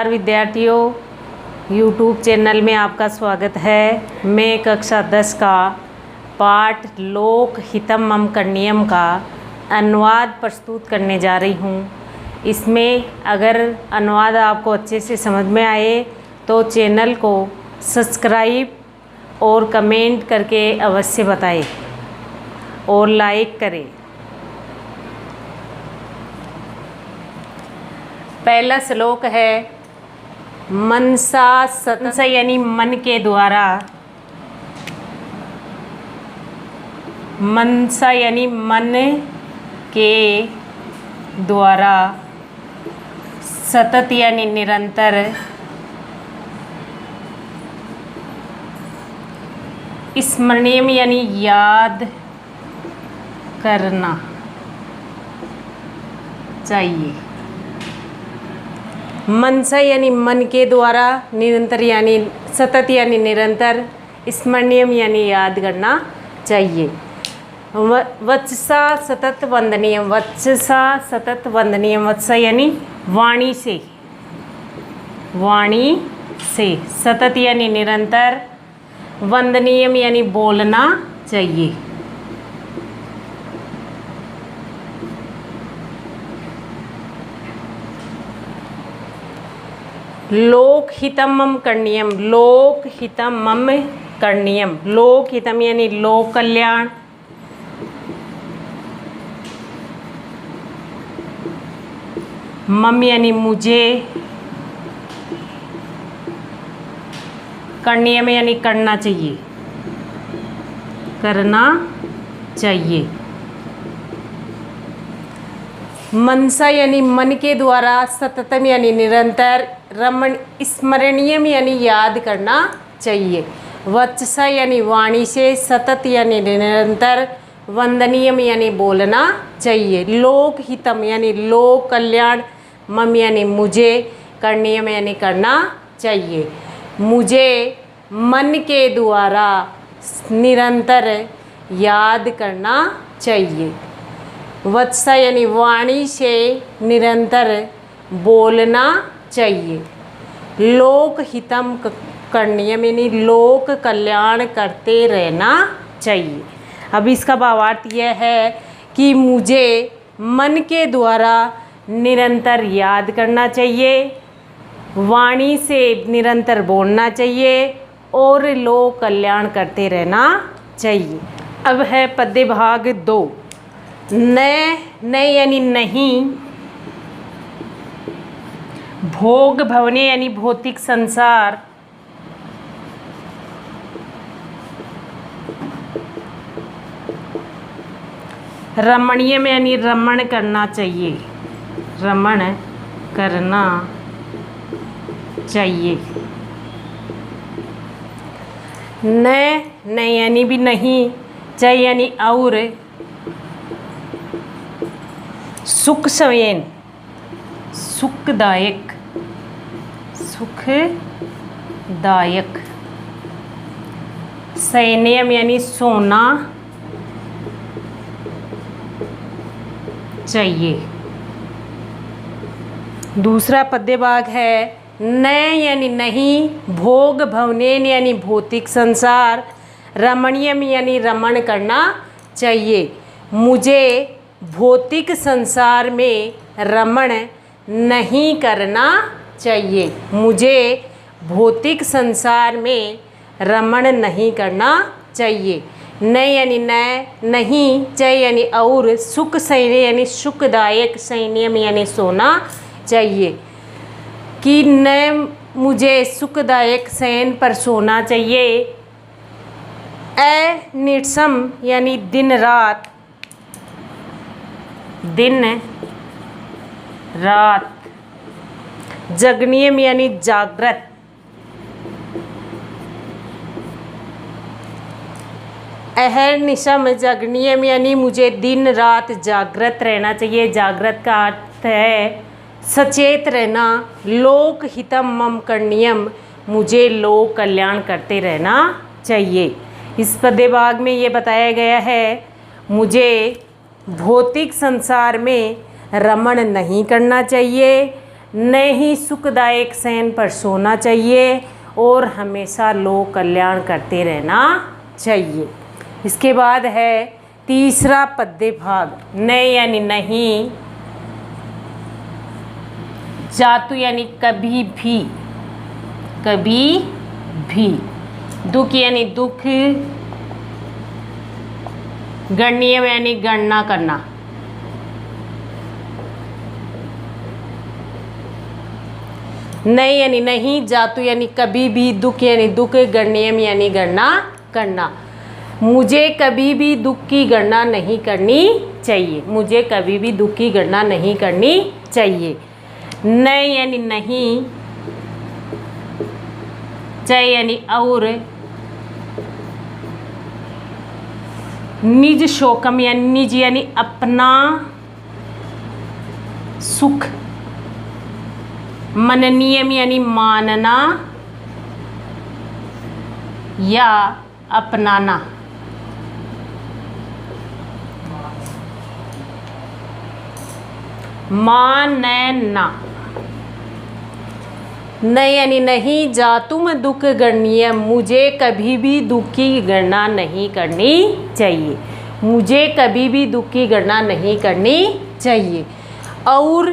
नमस्कार विद्यार्थियों, YouTube channel में आपका स्वागत है। मैं कक्षा 10 का पाठ लोक हितम मम करणीयम का अनुवाद प्रस्तुत करने जा रही हूँ। इसमें अगर अनुवाद आपको अच्छे से समझ में आए तो चैनल को सब्सक्राइब और कमेंट करके अवश्य बताएं और लाइक करें। पहला श्लोक है मनसा सतसा यानी मन के द्वारा, मनसा यानी मन के द्वारा, सतत यानी निरंतर, स्मरणीय यानी याद करना चाहिए। मनसा यानी मन के द्वारा, निरंतर यानी सतत यानी निरंतर, स्मरणीय यानी याद करना चाहिए। वत्सा सतत वंदनीय, वत्सा सतत वंदनीय, वत्सा यानी वाणी से, वाणी से, सतत यानी निरंतर, वंदनीय यानी बोलना चाहिए। लोक हितम मम करणीयम, लोक हितम मम करणीयम, लोक हितम यानी लोक कल्याण, मम यानी मुझे, करणीयम यानी करना चाहिए, करना चाहिए। मनसा यानी मन के द्वारा, सततम यानी निरंतर, रमण स्मरणीयम यानी याद करना चाहिए। वत्सा यानी वाणी से, सतत यानी निरंतर, वंदनीयम यानी बोलना चाहिए। लोक हितम यानी लोक कल्याण, मम यानी मुझे, करणीयम यानी करना चाहिए। मुझे मन के द्वारा निरंतर याद करना चाहिए। वत्सा यानी वाणी से निरंतर बोलना चाहिए। लोक हितम करणीयम यानी लोक कल्याण करते रहना चाहिए। अब इसका भावार्थ यह है कि मुझे मन के द्वारा निरंतर याद करना चाहिए, वाणी से निरंतर बोलना चाहिए और लोक कल्याण करते रहना चाहिए। अब है पद्य भाग 2। न यानी नहीं, भोग भवने यानी भौतिक संसार, रमणीय में यानी रमण करना चाहिए, रमण करना चाहिए। न यानी भी नहीं, च यानी और, सुख संयन सुखदायक, सुखदायक, शयनयम यानी सोना चाहिए। दूसरा पद्य भाग है न यानी नहीं, भोग भवनेन यानी भौतिक संसार, रमणीयम यानी रमण करना चाहिए। मुझे भौतिक संसार में रमण नहीं करना चाहिए, मुझे भौतिक संसार में रमण नहीं करना चाहिए। न यानी न नहीं, च यानी और, सुख शयन यानी सुखदायक, शयनयम यानी सोना चाहिए। कि न मुझे सुखदायक शयन पर सोना चाहिए। अनिर्सम यानी दिन रात, दिन रात, जगनीयम यानी जागृत, अहर्निशम जगनीयम यानी मुझे दिन रात जागृत रहना चाहिए। जागृत का अर्थ है सचेत रहना। लोक हितम मम करणीयम, मुझे लोक कल्याण करते रहना चाहिए। इस पद्य भाग में ये बताया गया है मुझे भौतिक संसार में रमण नहीं करना चाहिए, नहीं सुखदायक शयन पर सोना चाहिए और हमेशा लोक कल्याण करते रहना चाहिए। इसके बाद है तीसरा पद्य भाग, न यानी नहीं, जातु यानी कभी भी, कभी भी, दुख यानी दुख, गणनीय यानी गणना करना, नहीं यानी नहीं, जातु यानी कभी भी, दुख यानी दुख, गणनीय यानी गणना करना। मुझे कभी भी दुख की गणना नहीं करनी चाहिए, मुझे कभी भी दुख की गणना नहीं करनी चाहिए। न यानी नहीं, च यानी और, निज शोकम यानी निज यानी अपना सुख, मननीयम यानी मानना या अपनाना, मानना। न यानी नहीं, जातु में दुख गणनीय, मुझे कभी भी दुख की गणना नहीं करनी चाहिए, मुझे कभी भी दुख की गणना नहीं करनी चाहिए। और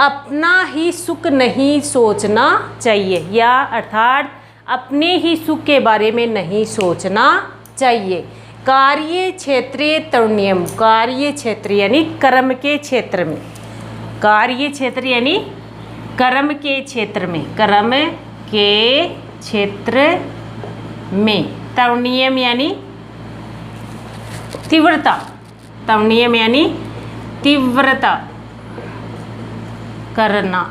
अपना ही सुख नहीं सोचना चाहिए, या अर्थात अपने ही सुख के बारे में नहीं सोचना चाहिए। कार्य क्षेत्रीय तरुण्यम, कार्य क्षेत्र यानी कर्म के क्षेत्र में, कार्य क्षेत्र यानी कर्म के क्षेत्र में, कर्म के क्षेत्र में, तरुण्यम यानी तीव्रता, तरुण्यम यानी तीव्रता करना।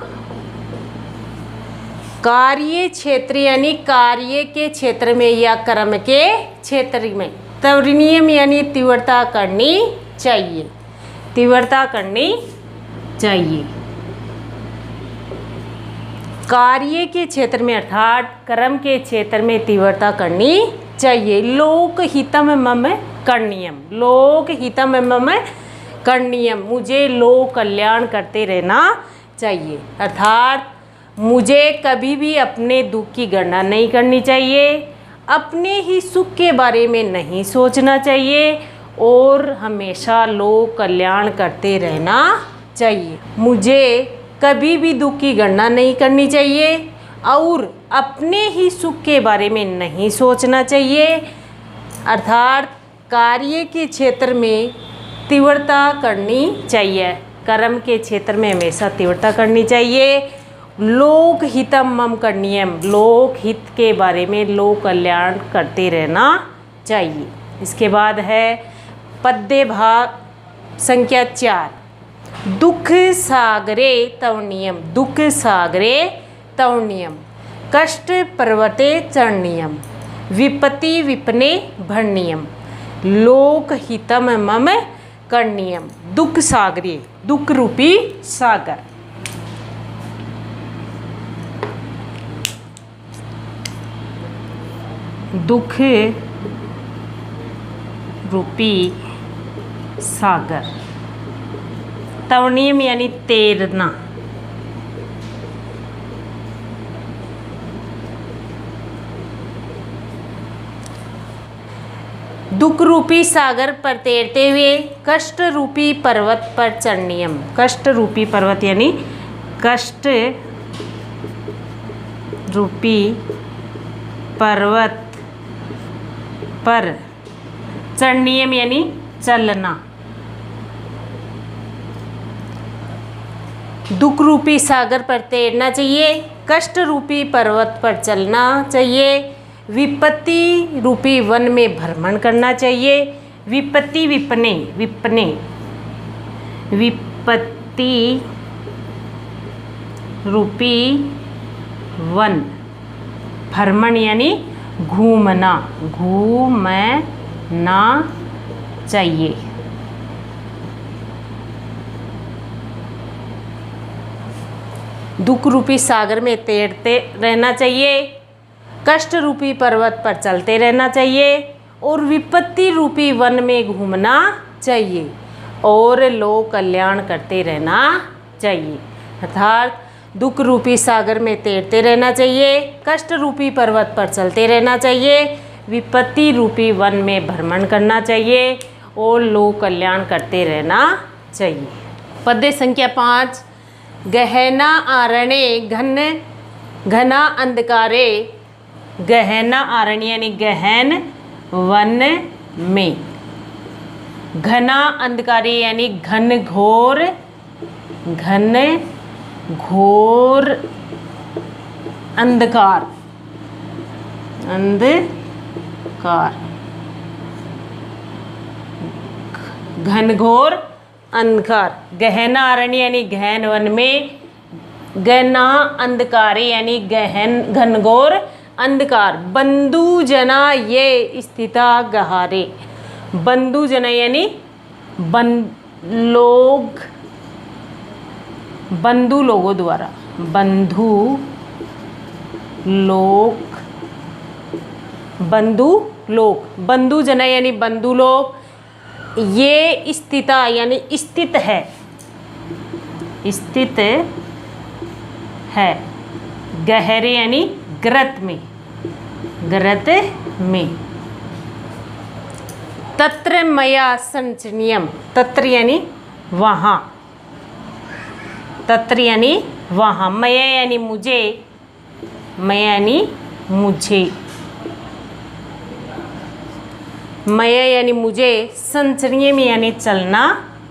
कार्य क्षेत्र यानी कार्य के क्षेत्र में या कर्म के क्षेत्र में, तरुण्यम यानी तीव्रता करनी चाहिए, तीव्रता करनी चाहिए। कार्य के क्षेत्र में अर्थात कर्म के क्षेत्र में तीव्रता करनी चाहिए। लोक हितम मम करणीयम, लोक हितम मम करणीयम, मुझे लोक कल्याण करते रहना चाहिए, अर्थात मुझे कभी भी अपने दुख की गणना नहीं करनी चाहिए, अपने ही सुख के बारे में नहीं सोचना चाहिए और हमेशा लोक कल्याण करते रहना चाहिए। मुझे कभी भी दुख की गणना नहीं करनी चाहिए और अपने ही सुख के बारे में नहीं सोचना चाहिए, अर्थात कार्य के क्षेत्र में तीव्रता करनी चाहिए, कर्म के क्षेत्र में हमेशा तीव्रता करनी चाहिए। लोक हितम मम करणीयम, लोक हित के बारे में लोक कल्याण करते रहना चाहिए। इसके बाद है पद्य भाग संख्या 4, दुख सागरे तवनीयम, दुख सागरे तवनीयम, कष्ट पर्वते चरणीयम, विपत्ति विपने भरणीयम, लोक हितम मम करणीयम। दुख सागरे, दुख रूपी सागर, दुख रूपी सागर, तवनीयम यानी तैरना, दुख रूपी सागर पर तैरते हुए कष्ट रूपी पर्वत पर चरणीयम, कष्ट रूपी पर्वत यानी कष्ट रूपी पर्वत पर, चरणीयम यानी चलना, दुख रूपी सागर पर तैरना चाहिए, कष्ट रूपी पर्वत पर चलना चाहिए, विपत्ति रूपी वन में भ्रमण करना चाहिए, विपत्ति विपने, विपने, विपत्ति रूपी वन, भ्रमण यानी घूमना, घूमना चाहिए। दुख रूपी सागर में तैरते रहना चाहिए, कष्ट रूपी पर्वत पर चलते रहना चाहिए और विपत्ति रूपी वन में घूमना चाहिए और लोक कल्याण करते रहना चाहिए, अर्थात दुख रूपी सागर में तैरते रहना चाहिए, कष्ट रूपी पर्वत पर चलते रहना चाहिए, विपत्ति रूपी वन में भ्रमण करना चाहिए और लोक कल्याण करते रहना चाहिए। पद्य संख्या 5, गहना आरण्य घना अंधकारे, गहना आरण्य यानी गहन वन में, घना अंधकारे यानी घन घोर अंधकार, घनघोर अंधकार, गहना अरण्य यानी गहन वन में, गहना अंधकारे यानी गहन घनघोर अंधकार, बंधु जना ये स्थिता गहारे, बंधु जना यानी बंधु लोगों द्वारा, बंधु बंधु जना यानी बंधु लोग, ये स्थिता यानी स्थित है, गहरे यानी ग्रत में, तत्र मया संचनीयम, तत्र यानी वहाँ, मया यानी मुझे, मया यानी मुझे, संचरणीय में यानी चलना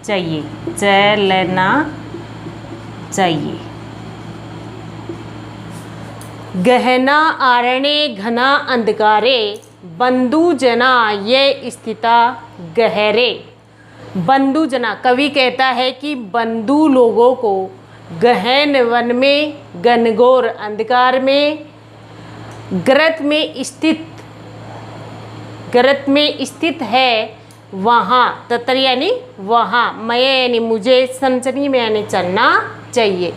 चाहिए, गहना आरण्य घना अंधकारे, बंधु जना ये स्थिता गहरे, बंधु जना, कवि कहता है कि बंधु लोगों को गहन वन में, घनघोर अंधकार में, ग्रत में स्थित है वहाँ, तत्र यानी वहाँ, मय यानी मुझे, संचनी में यानी चलना चाहिए।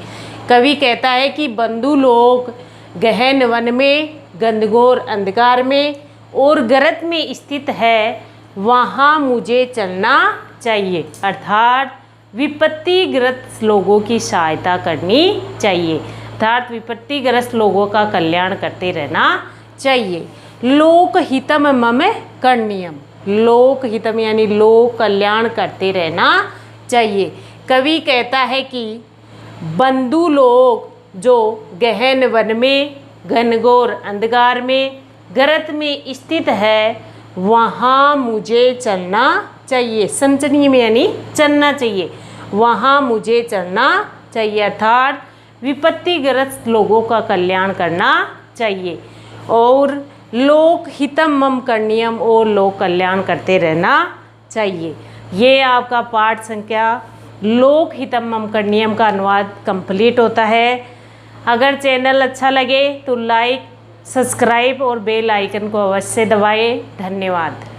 कवि कहता है कि बंधु लोग गहन वन में, घनघोर अंधकार में और ग्रत में स्थित है, वहाँ मुझे चलना चाहिए, अर्थात विपत्तिग्रस्त लोगों की सहायता करनी चाहिए, अर्थात विपत्तिग्रस्त लोगों का कल्याण करते रहना चाहिए। लोकहितम मम करणीयम, लोकहितम यानी लोक कल्याण करते रहना चाहिए। कवि कहता है कि बंधु लोग जो गहन वन में, घनघोर अंधकार में, ग्रत में स्थित है, वहाँ मुझे चलना चाहिए, संचनीय में यानी चलना चाहिए, वहाँ मुझे चलना चाहिए, अर्थात विपत्तिग्रस्त लोगों का कल्याण करना चाहिए। और लोकहितम मम करणीयम, और लोक कल्याण करते रहना चाहिए। ये आपका पाठ संख्या लोकहितम मम करणीयम का अनुवाद कंप्लीट होता है। अगर चैनल अच्छा लगे तो लाइक, सब्सक्राइब और बेल आइकन को अवश्य दबाएं। धन्यवाद।